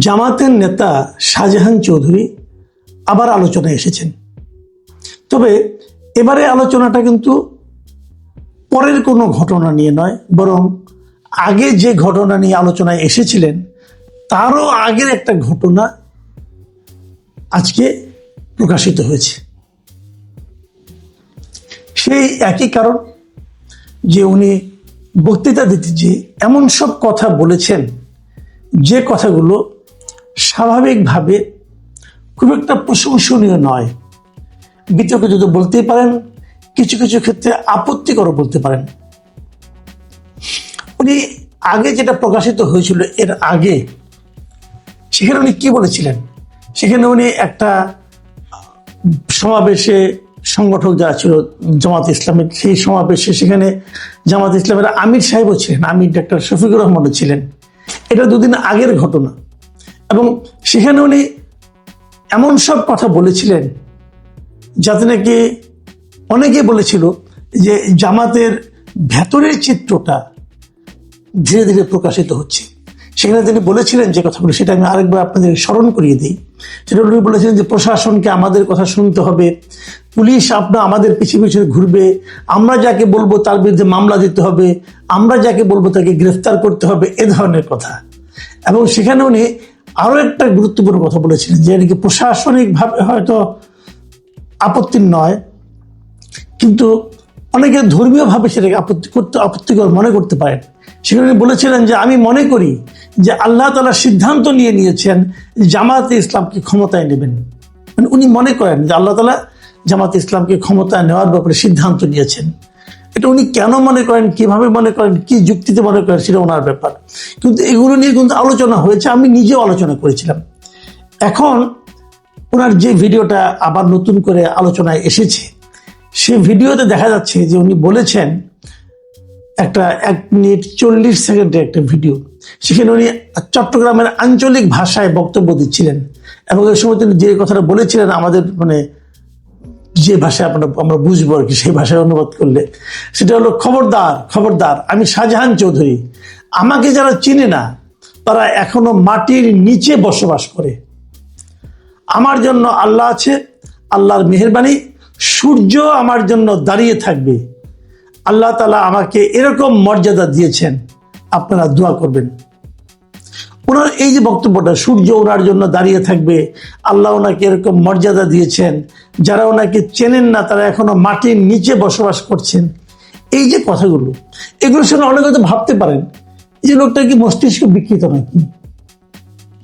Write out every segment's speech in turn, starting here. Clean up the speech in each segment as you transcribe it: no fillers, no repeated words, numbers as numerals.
জামাতের নেতা শাহজাহান চৌধুরী আবার আলোচনায় এসেছেন। তবে এবারে আলোচনাটা কিন্তু পরের কোনো ঘটনা নিয়ে নয়, বরং আগে যে ঘটনা নিয়ে আলোচনায় এসেছিলেন তারও আগের একটা ঘটনা আজকে প্রকাশিত হয়েছে। সেই একই কারণ যে উনি বক্তৃতা দিতে যে এমন সব কথা বলেছেন যে কথাগুলো স্বাভাবিকভাবে খুব একটা প্রশংসনীয় নয়, বিতর্কিত বলতেই পারেন, কিছু কিছু ক্ষেত্রে আপত্তিকর বলতে পারেন। উনি আগে যেটা প্রকাশিত হয়েছিল এর আগে, সেখানে উনি কি বলেছিলেন? সেখানে উনি একটা সমাবেশে সংগঠক যারা ছিল জামাত ইসলামের, সেই সমাবেশে সেখানে জামাত ইসলামের আমির সাহেবও ছিলেন, আমির ডাক্তার শফিকুর রহমানও ছিলেন। এটা দুদিন আগের ঘটনা। এবং সেখানে উনি এমন সব কথা বলেছিলেন যাতে নাকি অনেকে বলেছিল যে জামাতের ভেতরের চিত্রটা ধীরে ধীরে প্রকাশিত হচ্ছে। সেখানে তিনি বলেছিলেন যে কথাগুলো, সেটা আমি আরেকবার আপনাদের স্মরণ করিয়ে দিই। সেটা উনি বলেছিলেন যে প্রশাসনকে আমাদের কথা শুনতে হবে, পুলিশ আমাদের পিছিয়ে পিছিয়ে ঘুরবে, আমরা যাকে বলবো তার বিরুদ্ধে মামলা দিতে হবে, আমরা যাকে বলবো তাকে গ্রেফতার করতে হবে, এ ধরনের কথা। এবং সেখানে উনি আরো একটা গুরুত্বপূর্ণ কথা বলেছিলেন যে এদিকে প্রশাসনিকভাবে হয়তো আপত্তি নয়, কিন্তু অনেকে ধর্মীয়ভাবে সেটাকে আপত্তিকর মনে করতে পারেন। সেখানে বলেছিলেন যে আমি মনে করি যে আল্লাহ তাআলা সিদ্ধান্ত নিয়েছেন জামাতে ইসলামকে ক্ষমতায় নেবেন। মানে উনি মনে করেন যে আল্লাহ তাআলা জামাতে ইসলামকে ক্ষমতায় নেওয়ার ব্যাপারে সিদ্ধান্ত নিয়েছেন। এটা উনি কেন মনে করেন, কিভাবে মনে করেন, কি যুক্তিতে মনে করেন, সেটা ওনার ব্যাপার। কিন্তু এগুলো নিয়ে কিন্তু আলোচনা হয়েছে, আমি নিজেও আলোচনা করেছিলাম। এখন ওনার যে ভিডিওটা আবার নতুন করে আলোচনায় এসেছে, সে ভিডিওতে দেখা যাচ্ছে যে উনি বলেছেন, একটা 1 মিনিট 40 সেকেন্ডের একটা ভিডিও, সেখানে উনি চট্টগ্রামের আঞ্চলিক ভাষায় বক্তব্য দিচ্ছিলেন। এবং এই সময় তিনি যে কথাটা বলেছিলেন, আমাদের যে ভাষায় আমরা বুঝবো আর কি, সেই ভাষায় অনুবাদ করলে সেটা হলো, খবরদার খবরদার, আমি শাহজাহান চৌধুরী, আমাকে যারা চিনে না তারা এখনো মাটির নিচে বসবাস করে। আমার জন্য আল্লাহ আছে, আল্লাহর মেহেরবানি, সূর্য আমার জন্য দাঁড়িয়ে থাকবে। আল্লাহ তাআলা আমাকে এরকম মর্যাদা দিয়েছেন, আপনারা দোয়া করবেন। ওনার এই যে বক্তব্যটা, সূর্য ওনার জন্য দাঁড়িয়ে থাকবে, আল্লাহ ওনাকে এরকম মর্যাদা দিয়েছেন, যারা ওনাকে চেনেন না তারা এখনো মাটির নিচে বসবাস করছেন, এই যে কথাগুলো, এগুলোর সঙ্গে অনেকে হয়তো ভাবতে পারেন যে লোকটা কি মস্তিষ্ক বিকৃত নাকি,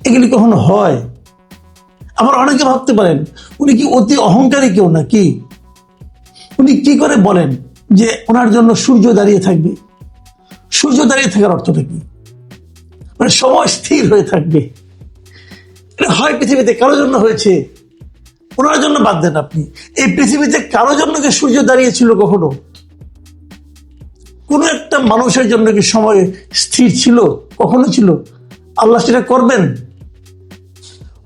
এগুলি কখনো হয়? আবার অনেকে ভাবতে পারেন উনি কি অতি অহংকারী কেউ নাকি? উনি কি করে বলেন যে ওনার জন্য সূর্য দাঁড়িয়ে থাকবে? সূর্য দাঁড়িয়ে থাকার অর্থটা কি? মানে সময় স্থির হয়ে থাকবে। এটা হয় পৃথিবীতে কারোর জন্য হয়েছে, ওনার জন্য বাদ দেন আপনি। এই পৃথিবীতে কারোর জন্য কি সূর্য দাঁড়িয়েছিল কখনো? কোন একটা মানুষের জন্য কি সময় স্থির ছিল? কখনো ছিল? আল্লাহ সেটা করবেন?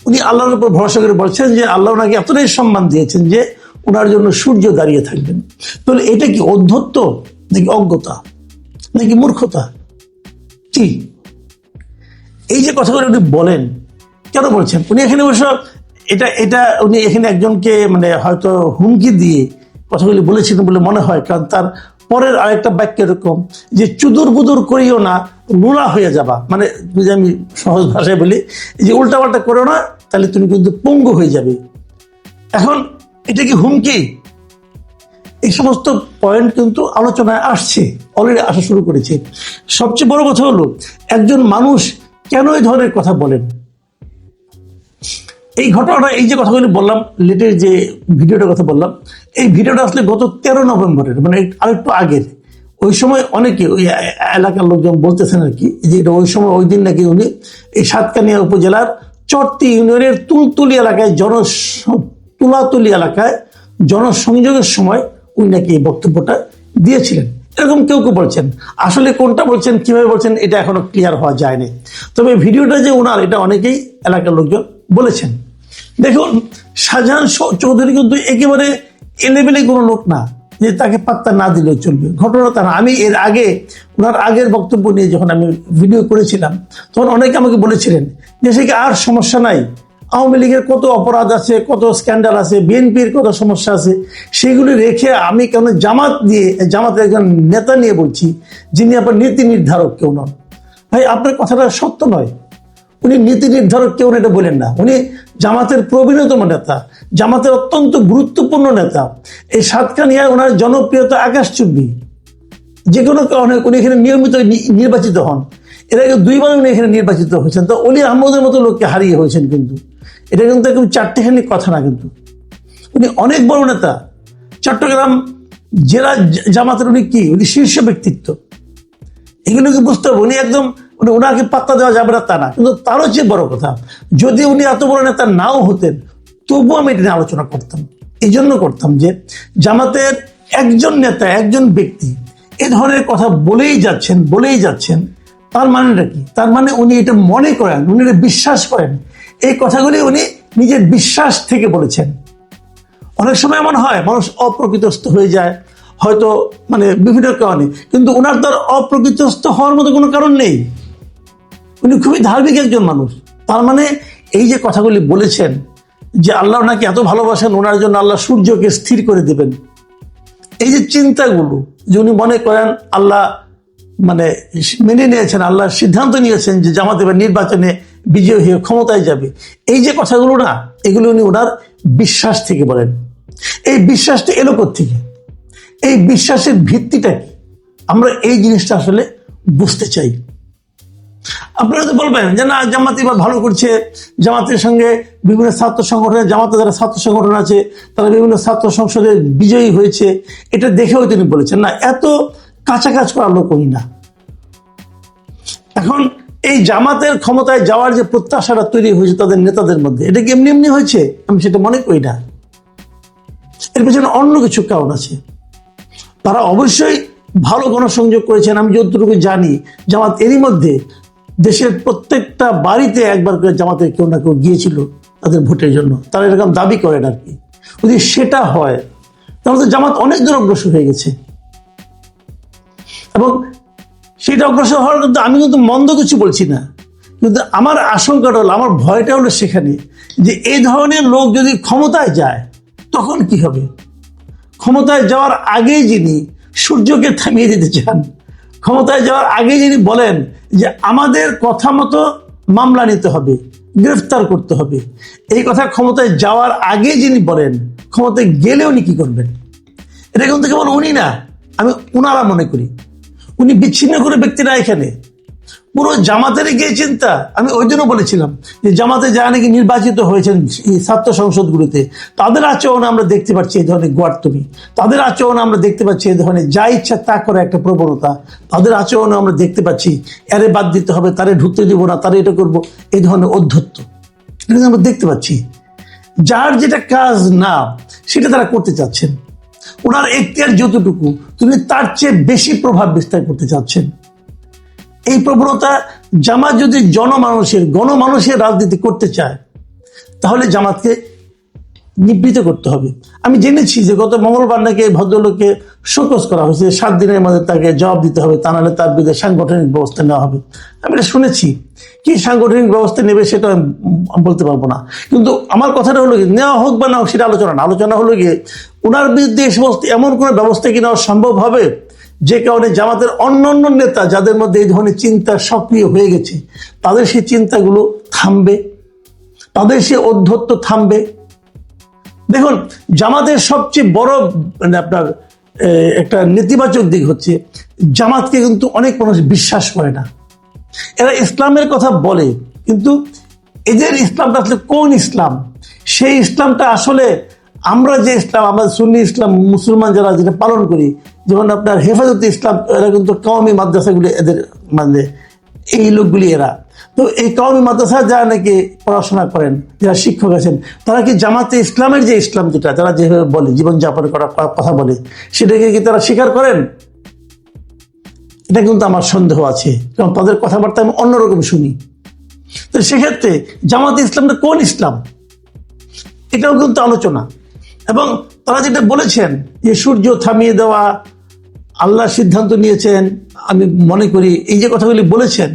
উনি আল্লাহর উপর ভরসা করে বলছেন যে আল্লাহ ওনাকে এতটাই সম্মান দিয়েছেন যে ওনার জন্য সূর্য দাঁড়িয়ে থাকবেন। তাহলে এটা কি অধ্যত্ত, নাকি অজ্ঞতা, নাকি মূর্খতা? কি এই যে কথাগুলো উনি বলেন, কেন বলছেন? উনি এখানে অবশ্য এটা উনি এখানে একজনকে হয়তো হুমকি দিয়ে কথাগুলি বলেছিলেন বলে মনে হয়, কারণ তার পরের আরেকটা বাক্য এরকম যে চুদুর বুদুর করিও না, লুলা হয়ে যাবা। মানে যদি আমি সহজ ভাষায় বলি, যে উল্টাপাল্টা করো না, তাহলে তুমি কিন্তু পঙ্গু হয়ে যাবে। এখন এটা কি হুমকি? এই সমস্ত পয়েন্ট কিন্তু আলোচনায় আসছে, অলরেডি আসা শুরু করেছে। সবচেয়ে বড় কথা হলো, একজন মানুষ কেন এই ধরনের কথা বলেন? এই ঘটনাটা, এই যে কথাগুলি বললাম, লেটের যে ভিডিওটার কথা বললাম, এই ভিডিওটা আসলে গত 13 নভেম্বরের, মানে আরেকটু আগের। ওই সময় অনেকে ওই এলাকার লোকজন বলতেছেন আর কি, যে ওই সময় ওই দিন নাকি উনি এই সাতকানিয়া উপজেলার চরতি ইউনিয়নের তুলতুলি এলাকায় তুলাতুলি এলাকায় জনসংযোগের সময় উনি নাকি এই বক্তব্যটা দিয়েছিলেন, এরকম কেউ কেউ বলছেন। আসলে কোনটা বলছেন, কিভাবে বলছেন, এটা এখনো ক্লিয়ার হওয়া যায়নি। তবে ভিডিওটা যে ওনার, এটা অনেকেই এলাকার লোকজন বলেছেন। দেখুন, শাহজাহান চৌধুরী কিন্তু একেবারে এলেবেলে কোনো লোক না। যে তাকে পাত্তা না দিলেও চলবে, ঘটনা তা না। আমি এর আগে ওনার আগের বক্তব্য নিয়ে যখন আমি ভিডিও করেছিলাম তখন অনেকে আমাকে বলেছিলেন যে সে কি আর সমস্যা নাই, আওয়ামী লীগের কত অপরাধ আছে, কত স্ক্যান্ডাল আছে, বিএনপির কত সমস্যা আছে, সেগুলি রেখে আমি কেন জামাতের একজন নেতা নিয়ে বলছি যিনি আপনার নীতি নির্ধারক কেউ নন। ভাই আপনার কথাটা সত্য নয়, উনি নীতি নির্ধারক কেউ এটা বলেন না, উনি জামাতের প্রবীণতম নেতা, জামাতের অত্যন্ত গুরুত্বপূর্ণ নেতা। এই সাতকানিয়ায় ওনার জনপ্রিয়তা আকাশচুম্বী, যে কোনো কারণে উনি এখানে নিয়মিত নির্বাচিত হন। এর আগে 2বার উনি এখানে নির্বাচিত হয়েছেন, তো অলি আহমদের মতো লোককে হারিয়ে হয়েছেন। কিন্তু এটা কিন্তু একদম চারটেখানি কথা না, কিন্তু উনি অনেক বড় নেতা। চট্টগ্রাম জেলা জামাতের উনি শীর্ষ ব্যক্তিত্ব, এগুলোকে বুঝতে হবে। উনি একদম ওনাকে পাত্তা দেওয়া যাবে না তা না, কিন্তু তারও চেয়ে বড় কথা, যদি উনি এত বড় নেতা নাও হতেন তবুও আমি এটা নিয়ে আলোচনা করতাম। এই জন্য করতাম যে জামাতের একজন নেতা, একজন ব্যক্তি এ ধরনের কথা বলেই যাচ্ছেন, তার মানেটা কি? তার মানে উনি এটা মনে করেন, উনি এটা বিশ্বাস করেন, এই কথাগুলি উনি নিজের বিশ্বাস থেকে বলেছেন। অনেক সময় এমন হয় মানুষ অপ্রকৃতস্থ হয়ে যায়, হয়তো বিভিন্ন কারণে, কিন্তু ওনার তার অপ্রকৃতস্থ হওয়ার মতো কোনো কারণ নেই। উনি খুবই ধার্মিক একজন মানুষ। তার মানে এই যে কথাগুলি বলেছেন যে আল্লাহ নাকি এত ভালোবাসেন, ওনার জন্য আল্লাহ সূর্যকে স্থির করে দেবেন, এই যে চিন্তাগুলো যে উনি মনে করেন আল্লাহ মেনে নিয়েছেন, আল্লাহ সিদ্ধান্ত নিয়েছেন যে জামাত এবার নির্বাচনে বিজয়ী হয়ে ক্ষমতায় যাবে, এই যে কথাগুলো না, এগুলো উনি ওনার বিশ্বাস থেকে বলেন। এই বিশ্বাসটা এলো কোত্থেকে, এই বিশ্বাসের ভিত্তিটা কি, আমরা এই জিনিসটা আসলে বুঝতে চাই। আপনারা তো বলবেন যে না জামাত এবার ভালো করছে, জামাতের সঙ্গে বিভিন্ন ছাত্র সংগঠনের, জামাতে যারা ছাত্র সংগঠন আছে তারা বিভিন্ন ছাত্র সংসদে বিজয়ী হয়েছে, এটা দেখেও তিনি বলেছেন। না, এত কাঁচা কাজ করার লোক উনি না। এখন এই জামাতের ক্ষমতায় যাওয়ার যে প্রত্যাশাটা তৈরি হয়েছে তাদের নেতাদের মধ্যে, এটা কি এমনি হয়েছে? আমি সেটা মনে করি না। এর পেছনে অন্য কিছু কারণ আছে। তারা অবশ্যই ভালো গণসংযোগ করেছেন। আমি যতটুকু জানি জামাত এরই মধ্যে দেশের প্রত্যেকটা বাড়িতে একবার করে জামাতের কেউ না কেউ গিয়েছিল তাদের ভোটের জন্য, তারা এরকম দাবি করেন আর কি। যদি সেটা হয় তাহলে জামাত অনেক দূর অগ্রসর হয়ে গেছে, এবং সেটা অগ্রসর হওয়ার কিন্তু আমি কিন্তু মন্দ কিছু বলছি না, কিন্তু আমার আশঙ্কাটা হলো, আমার ভয়টা হলো সেখানে যে এই ধরনের লোক যদি ক্ষমতায় যায় তখন কি হবে। ক্ষমতায় যাওয়ার আগেই যিনি সূর্যকে থামিয়ে দিতে চান, ক্ষমতায় যাওয়ার আগে যিনি বলেন যে আমাদের কথা মতো মামলা নিতে হবে, গ্রেফতার করতে হবে, এই কথা ক্ষমতায় যাওয়ার আগে যিনি বলেন, ক্ষমতায় গেলে উনি কি করবেন? এটা কিন্তু কেবল উনি না, আমি উনারা মনে করি উনি বিচ্ছিন্ন করে ব্যক্তিরা এখানে পুরো জামাতেরই গিয়ে চিন্তা। আমি ওই জন্য বলেছিলাম যে জামাতে যারা নাকি নির্বাচিত হয়েছেন এই ছাত্র সংসদগুলিতে, তাদের আচরণ আমরা দেখতে পাচ্ছি এই ধরনের গোয়ার্তমি, তাদের আচরণ আমরা দেখতে পাচ্ছি এই ধরনের যা ইচ্ছা তা করে একটা প্রবণতা, তাদের আচরণ আমরা দেখতে পাচ্ছি এরে বাদ দিতে হবে, তারে ঢুকতে দিব না, তারে এটা করবো, এই ধরনের অধ্যত্ব এটা আমরা দেখতে পাচ্ছি। যার যেটা কাজ না সেটা তারা করতে চাচ্ছেন, ওনার এখতিয়ার যতটুকু তিনি তার চেয়ে বেশি প্রভাব বিস্তার করতে চাচ্ছেন। এই প্রবণতা জামাত যদি গণমানুষের রাজনীতি করতে চায় তাহলে জামাতকে নিবৃত করতে হবে। আমি জেনেছি যে গত মঙ্গলবার নাকি ভদ্রলোককে শোকজ করা হয়েছে, 7 দিনের মধ্যে তাকে জবাব দিতে হবে, তা নাহলে তার বিরুদ্ধে সাংগঠনিক ব্যবস্থা নেওয়া হবে। আমি এটা শুনেছি, কি সাংগঠনিক ব্যবস্থা নেবে সেটা আমি বলতে পারবো না, কিন্তু আমার কথাটা হলো গিয়ে নেওয়া হোক বা না হোক সেটা আলোচনা হলো গিয়ে ওনার বিরুদ্ধে এই সমস্ত এমন কোনো ব্যবস্থা কি নেওয়া সম্ভব হবে যে কারণে জামাতের অন্যান্য নেতা যাদের মধ্যে এই ধরনের চিন্তা সক্রিয় হয়ে গেছে তাদের সেই চিন্তাগুলো থামবে, তাদের সেই অধ্যত্ব থামবে। দেখুন, জামাতের সবচেয়ে বড় আপনার একটা নেতিবাচক দিক হচ্ছে জামাতকে কিন্তু অনেক মানুষ বিশ্বাস করে না। এরা ইসলামের কথা বলে, কিন্তু এদের ইসলামটা আসলে কোন ইসলাম? সেই ইসলামটা আসলে আমরা যে ইসলাম, আমরা সুন্নি ইসলাম মুসলমান যারা যেটা পালন করি, যেমন আপনার হেফাজতে ইসলাম, এরা কিন্তু কওমি মাদ্রাসাগুলি এদের এই লোকগুলি এরা। তো এই কওমি মাদ্রাসা যারা নাকি পড়াশোনা করেন, যারা শিক্ষক আছেন, তারা কি জামাতে ইসলামের যে ইসলাম যেটা তারা যেভাবে বলে জীবনযাপন করার কথা বলে সেটাকে কি তারা স্বীকার করেন? এটা কিন্তু আমার সন্দেহ আছে, কারণ তাদের কথাবার্তা আমি অন্যরকম শুনি। তো সেক্ষেত্রে জামাতে ইসলামটা কোন ইসলাম এটাও কিন্তু আলোচনা। এবং তারা যেটা বলেছেন যে সূর্য থামিয়ে দেওয়া আল্লাহ সিদ্ধান্ত নিয়েছেন, আমি মনে করি এই যে কথাগুলি বলেছেন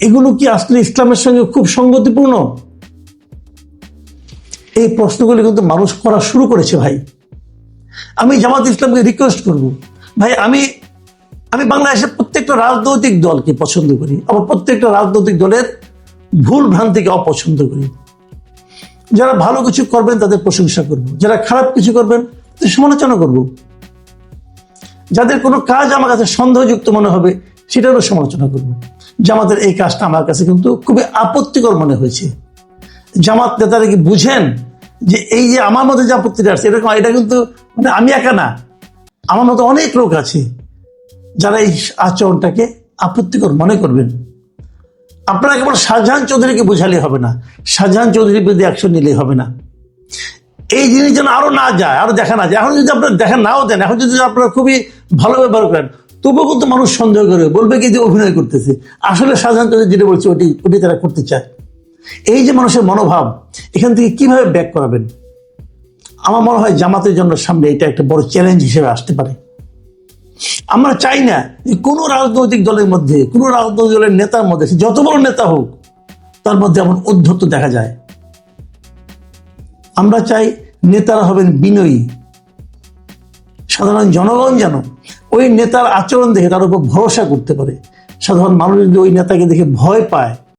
এগুলো কি আসলে ইসলামের সঙ্গে খুব সঙ্গতিপূর্ণ? এই প্রশ্নগুলি কিন্তু মানুষ করা শুরু করেছে ভাই। আমি জামাত ইসলামকে রিকোয়েস্ট করব, ভাই আমি বাংলাদেশের প্রত্যেকটা রাজনৈতিক দলকে পছন্দ করি, আবার প্রত্যেকটা রাজনৈতিক দলের ভুল ভ্রান্তিকে অপছন্দ করি। যারা ভালো কিছু করবেন তাদের প্রশংসা করব, যারা খারাপ কিছু করবেন তাদের সমালোচনা করব, যাদের কোনো কাজ আমার কাছে সন্দেহযুক্ত মনে হবে সেটারও সমালোচনা করব। জামাতের এই কাজটা আমার কাছে কিন্তু খুবই আপত্তিকর মনে হয়েছে। জামাত নেতারা কি বুঝেন যে এই যে আমার মধ্যে যে আপত্তিটা আসছে এটা কিন্তু মানে আমি একা না, আমার মতো অনেক লোক আছে যারা এই আচরণটাকে আপত্তিকর মনে করবেন। আপনারা কেবল শাহজাহান চৌধুরীকে বোঝালে হবে না, শাহজাহান চৌধুরীর বিরুদ্ধে অ্যাকশন নিলেই হবে না। এই জিনিস যেন আরো না যায়, আরো দেখা না যায়। এখন যদি আপনারা দেখা নাও দেন, এখন যদি আপনারা খুবই ভালো ব্যবহার করেন, তবুও কিন্তু মানুষ সন্দেহ করবে, বলবে কি যে অভিনয় করতেছে। আসলে শাহজাহান চৌধুরী যেটা বলছে ওটি তারা করতে চায়। এই যে মানুষের মনোভাব, এখান থেকে কিভাবে ব্যাক করাবেন? আমার মনে হয় জামাতের জন্য সামনে এটা একটা বড় চ্যালেঞ্জ হিসেবে আসতে পারে। আমরা চাই না যে কোনো রাজনৈতিক দলের মধ্যে, কোনো রাজনৈতিক দলের নেতার মধ্যে, যত বড় নেতা হোক, তার মধ্যে এমন ঔদ্ধত্য দেখা যায়। আমরা চাই নেতারা হবেন বিনয়ী, সাধারণ জনগণ যেন ওই নেতার আচরণ দেখে তার উপর ভরসা করতে পারে। সাধারণ মানুষ যদি ওই নেতাকে দেখে ভয় পায়,